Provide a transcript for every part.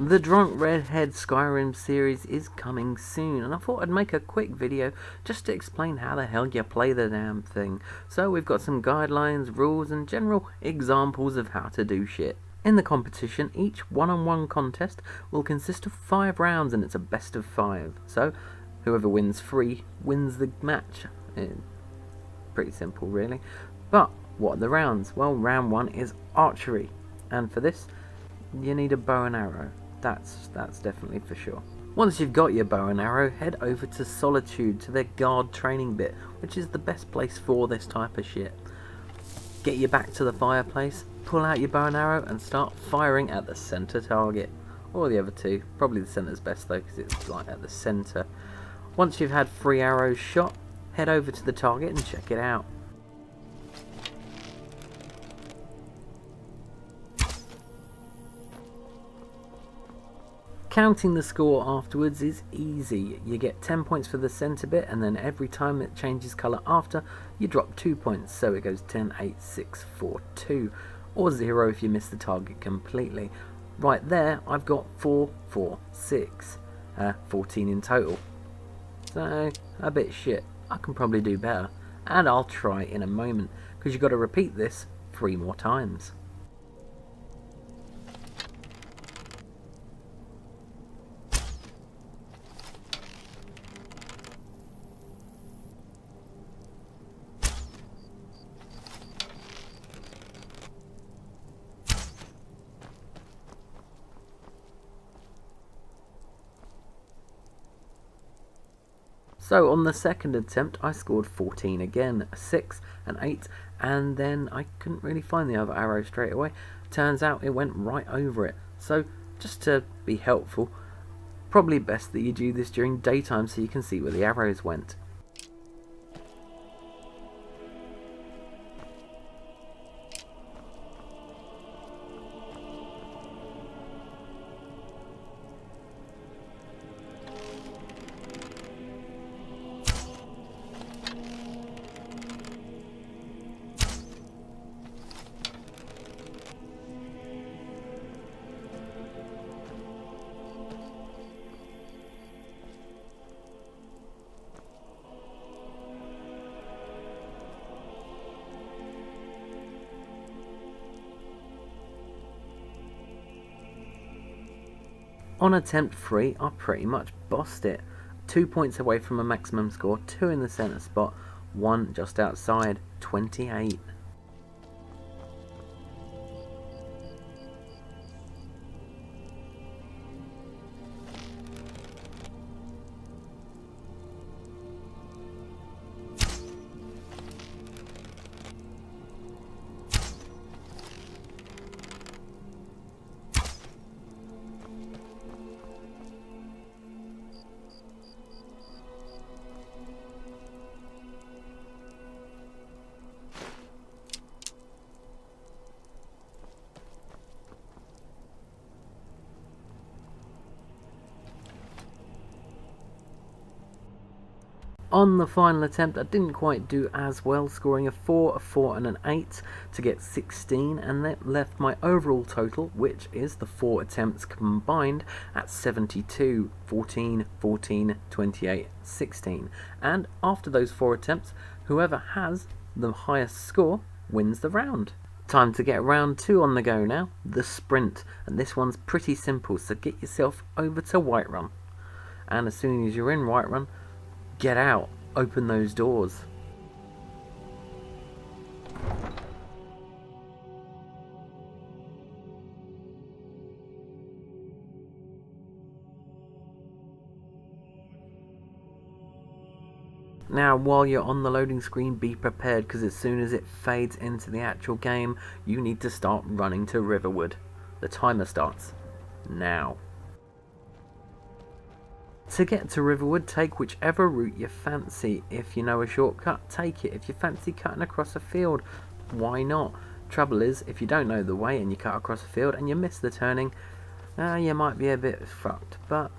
The Drunk Redhead Skyrim Series is coming soon, and I thought I'd make a quick video just to explain how the hell you play the damn thing. So we've got some guidelines, rules, and general examples of how to do shit. In the competition, each one-on-one contest will consist of 5 rounds, and it's a best of 5. So whoever wins 3 wins the match. Pretty simple, really. But what are the rounds? Well, round 1 is archery, and for this you need a bow and arrow. That's definitely for sure. Once you've got your bow and arrow, head over to Solitude, to their guard training bit, which is the best place for this type of shit. Get your back to the fireplace, pull out your bow and arrow and start firing at the center target. Or the other two. Probably the center's best though, because it's like at the center. Once you've had 3 arrows shot, head over to the target and check it out. Counting the score afterwards is easy. You get 10 points for the center bit, and then every time it changes colour after, you drop 2 points. So it goes 10, 8, 6, 4, 2, or 0 if you miss the target completely. Right there, I've got 4, 4, 6, 14 in total. So, a bit shit. I can probably do better, and I'll try in a moment, because you've got to repeat this 3 more times. So on the second attempt I scored 14 again, a 6, an 8, and then I couldn't really find the other arrow straight away. Turns out it went right over it. So just to be helpful, probably best that you do this during daytime so you can see where the arrows went. On attempt 3, I pretty much bossed it. 2 points away from a maximum score, 2 in the centre spot, 1 just outside, 28. On the final attempt I didn't quite do as well, scoring a 4, a 4 and an 8 to get 16, and that left my overall total, which is the 4 attempts combined, at 72, 14, 14, 28, 16. And after those 4 attempts, whoever has the highest score wins the round. Time to get round 2 on the go now, the sprint, and this one's pretty simple, so get yourself over to Whiterun. And as soon as you're in Whiterun, get out, open those doors. Now while you're on the loading screen, be prepared, because as soon as it fades into the actual game, you need to start running to Riverwood. The timer starts now. To get to Riverwood, take whichever route you fancy. If you know a shortcut, take it. If you fancy cutting across a field, why not? Trouble is, if you don't know the way and you cut across a field and you miss the turning, you might be a bit fucked. But,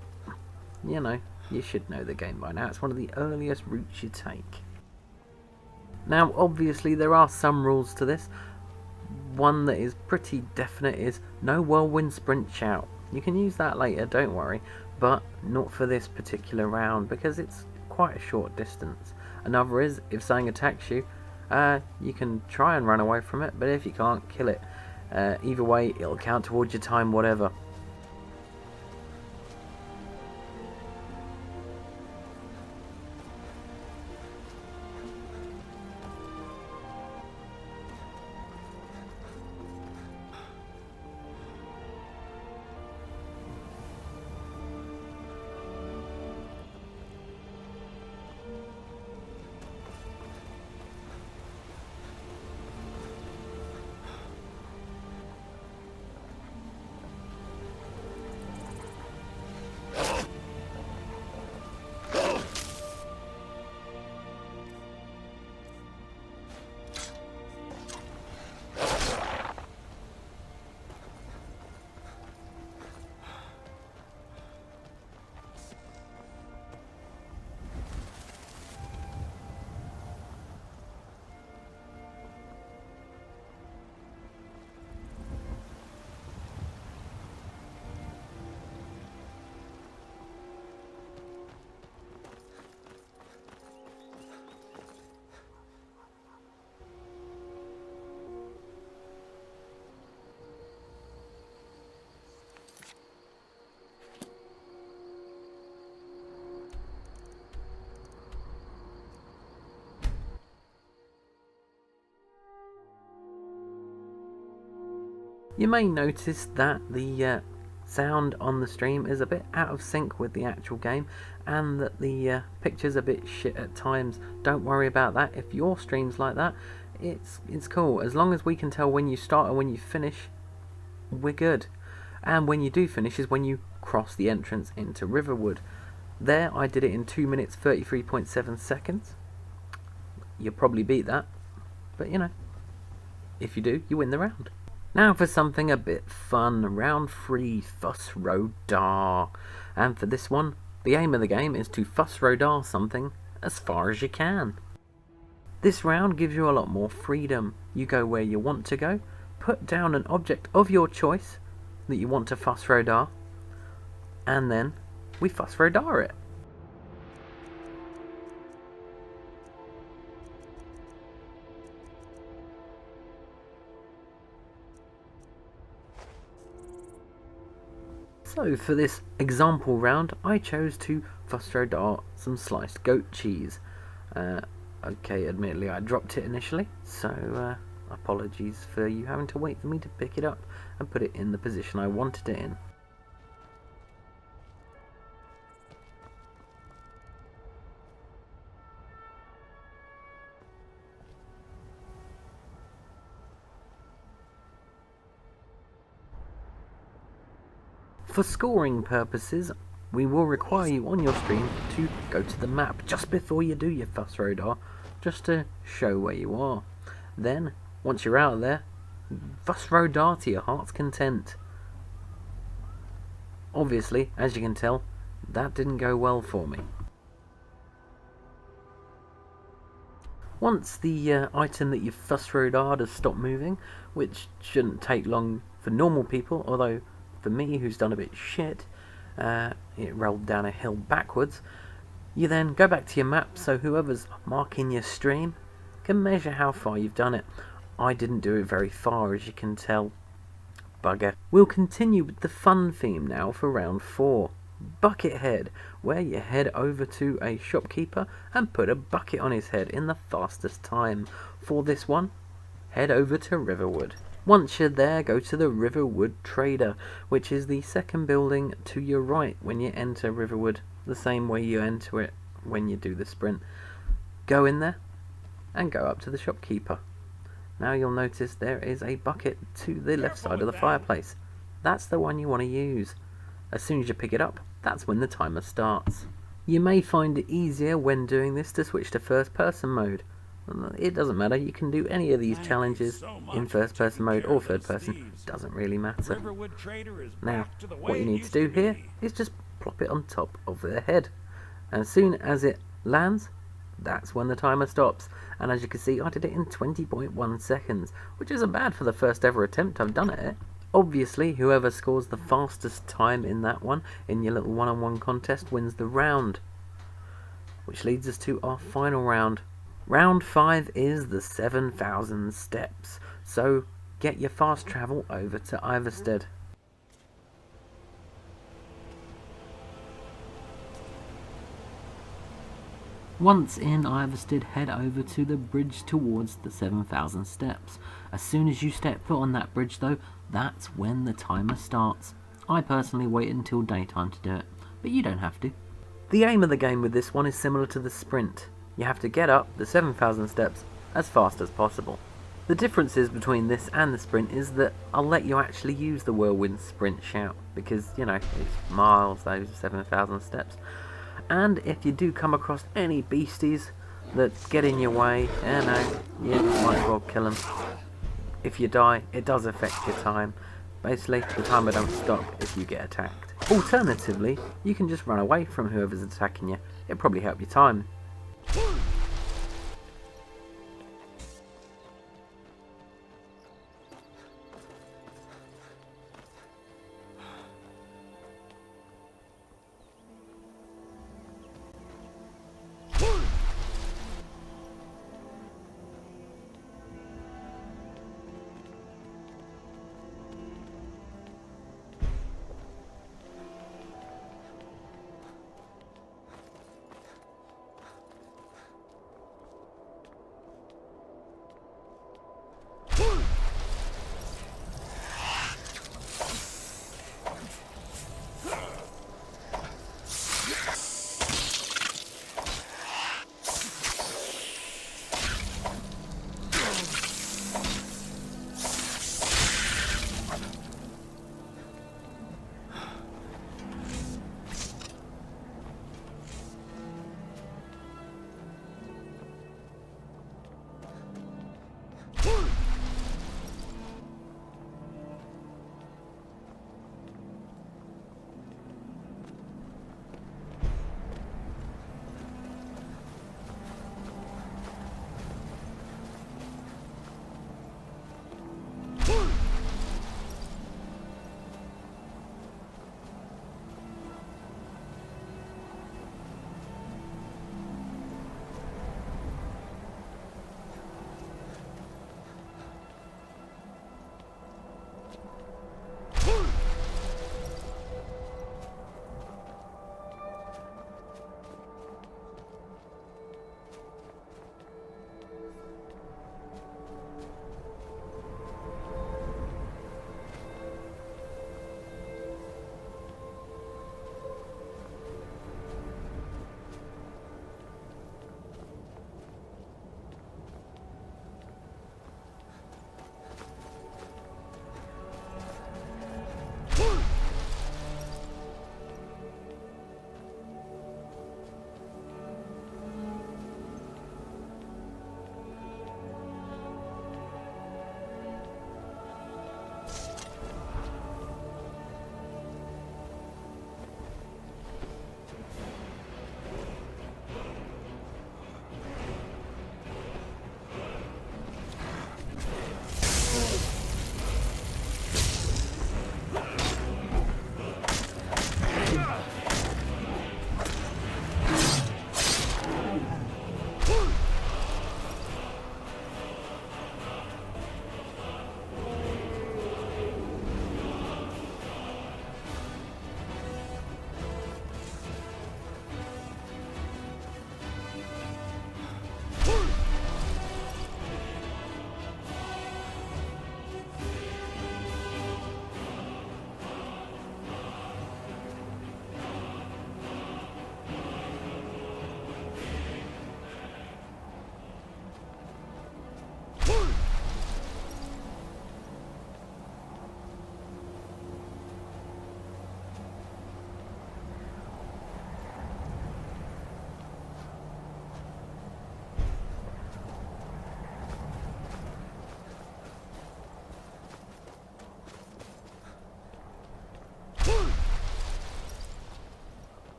you know, you should know the game by now. It's one of the earliest routes you take. Now, obviously, there are some rules to this. One that is pretty definite is no whirlwind sprint shout. You can use that later, don't worry, but not for this particular round because it's quite a short distance. Another is, if something attacks you, you can try and run away from it, but if you can't, kill it. Either way, it'll count towards your time, whatever. You may notice that the sound on the stream is a bit out of sync with the actual game, and that the picture's a bit shit at times. Don't worry about that. If your stream's like that, it's cool. As long as we can tell when you start and when you finish, we're good. And when you do finish is when you cross the entrance into Riverwood. There, I did it in 2 minutes 33.7 seconds. You'll probably beat that, but you know, if you do, you win the round. Now for something a bit fun, round 3, Fuss Rodar. And for this one, the aim of the game is to Fuss Rodar something as far as you can. This round gives you a lot more freedom. You go where you want to go, put down an object of your choice that you want to Fuss Rodar, and then we Fuss Rodar it. So for this example round, I chose to Fuss Rodar some sliced goat cheese. Okay, admittedly I dropped it initially, so apologies for you having to wait for me to pick it up and put it in the position I wanted it in. For scoring purposes, we will require you on your stream to go to the map just before you do your Fuss Rodar, just to show where you are. Then, once you're out of there, Fuss Rodar to your heart's content. Obviously, as you can tell, that didn't go well for me. Once the item that you've Fuss Rodar'd has stopped moving, which shouldn't take long for normal people, although for me, who's done a bit shit, it rolled down a hill backwards. You then go back to your map, so whoever's marking your stream can measure how far you've done it. I didn't do it very far, as you can tell. Bugger. We'll continue with the fun theme now for round 4. Buckethead, where you head over to a shopkeeper and put a bucket on his head in the fastest time. For this one, head over to Riverwood. Once you're there, go to the Riverwood Trader, which is the second building to your right when you enter Riverwood, the same way you enter it when you do the sprint. Go in there and go up to the shopkeeper. Now you'll notice there is a bucket to the left side of the fireplace. That's the one you want to use. As soon as you pick it up, that's when the timer starts. You may find it easier when doing this to switch to first person mode. It doesn't matter, you can do any of these challenges in first person mode or third person, doesn't really matter. Now, what you need to do here is just plop it on top of their head. And as soon as it lands, that's when the timer stops. And as you can see, I did it in 20.1 seconds, which isn't bad for the first ever attempt I've done at it. Obviously, whoever scores the fastest time in that one, in your little one-on-one contest, wins the round. Which leads us to our final round. Round 5 is the 7,000 steps, so get your fast travel over to Iverstead. Once in Iverstead, head over to the bridge towards the 7,000 steps. As soon as you step foot on that bridge though, that's when the timer starts. I personally wait until daytime to do it, but you don't have to. The aim of the game with this one is similar to the sprint. You have to get up the 7,000 steps as fast as possible. The differences between this and the sprint is that I'll let you actually use the whirlwind sprint shout, because, you know, it's miles, those 7,000 steps. And if you do come across any beasties that get in your way, you might as well kill them. If you die, it does affect your time. Basically, the timer don't stop if you get attacked. Alternatively, you can just run away from whoever's attacking you. It'll probably help your time.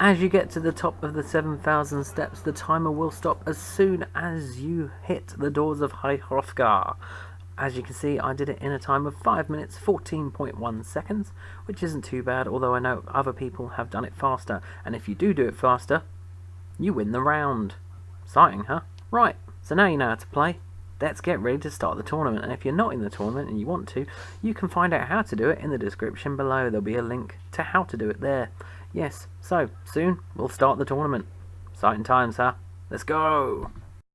As you get to the top of the 7,000 steps, the timer will stop as soon as you hit the doors of High Hrothgar. As you can see, I did it in a time of 5 minutes 14.1 seconds, which isn't too bad, although I know other people have done it faster. And if you do it faster, you win the round. Exciting, huh? Right, so now you know how to play. Let's get ready to start the tournament. And if you're not in the tournament and you want to, you can find out how to do it in the description below. There'll be a link to how to do it there. Yes, so soon we'll start the tournament. Exciting times, huh? Let's go!